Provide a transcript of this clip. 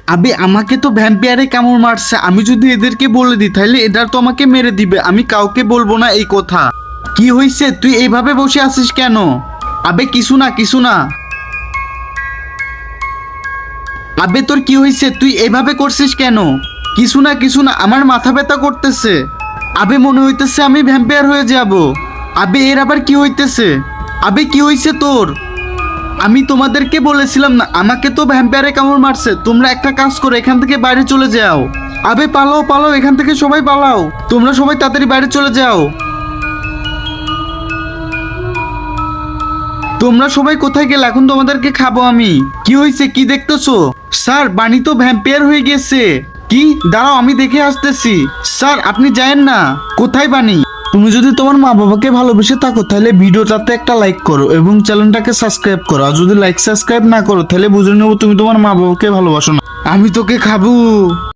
আবে আমাকে তো ভ্যাম্পিয়ারে কামড় মারছে, আমি যদি এদেরকে বলে দিই তাহলে এরা তো আমাকে মেরে দিবে। আমি কাউকে বলবো না এই কথা। কি হয়েছে, তুই এইভাবে বসে আছিস কেন? আবে কিছু না কিছু না। আবে তোর কি হয়েছে, তুই এইভাবে করছিস কেন? কিছু না কিছু না, আমার মাথা ব্যথা করতেছে। আবে মনে হইতেছে আমি ভ্যাম্পায়ার হয়ে যাব। আবে এর আবার কি হইতেছে? আবে কি হয়েছে তোর? আমি তোমাদেরকে বলেছিলাম না আমাকে তো ভ্যাম্পায়ারে কামড় মারছে। তোমরা একটা কাজ করো, এখান থেকে বাইরে চলে যাও। আবে পালাও পালাও, এখান থেকে সবাই পালাও। তোমরা সবাই তাড়াতাড়ি বাইরে চলে যাও। তোমরা সবাই কোথায় গেলে? এখন তোমাদেরকে খাবো আমি। কি হয়েছে, কি দেখতেছো? স্যার বানি তো ভ্যাম্পায়ার হয়ে গেছে। কি? দাঁড়াও আমি দেখে আসতেছি। স্যার আপনি যায়েন না। কোথায় বানি? তুমি যদি তোমার মা বাবাকে ভালোবেসে থাকো তাহলে ভিডিওটাতে একটা লাইক করো এবং চ্যানেলটাকে সাবস্ক্রাইব করো। আর যদি লাইক সাবস্ক্রাইব না করো তাহলে বুঝে নেবো তুমি তোমার মা বাবাকে ভালোবাসো না। আমি তোকে খাবো।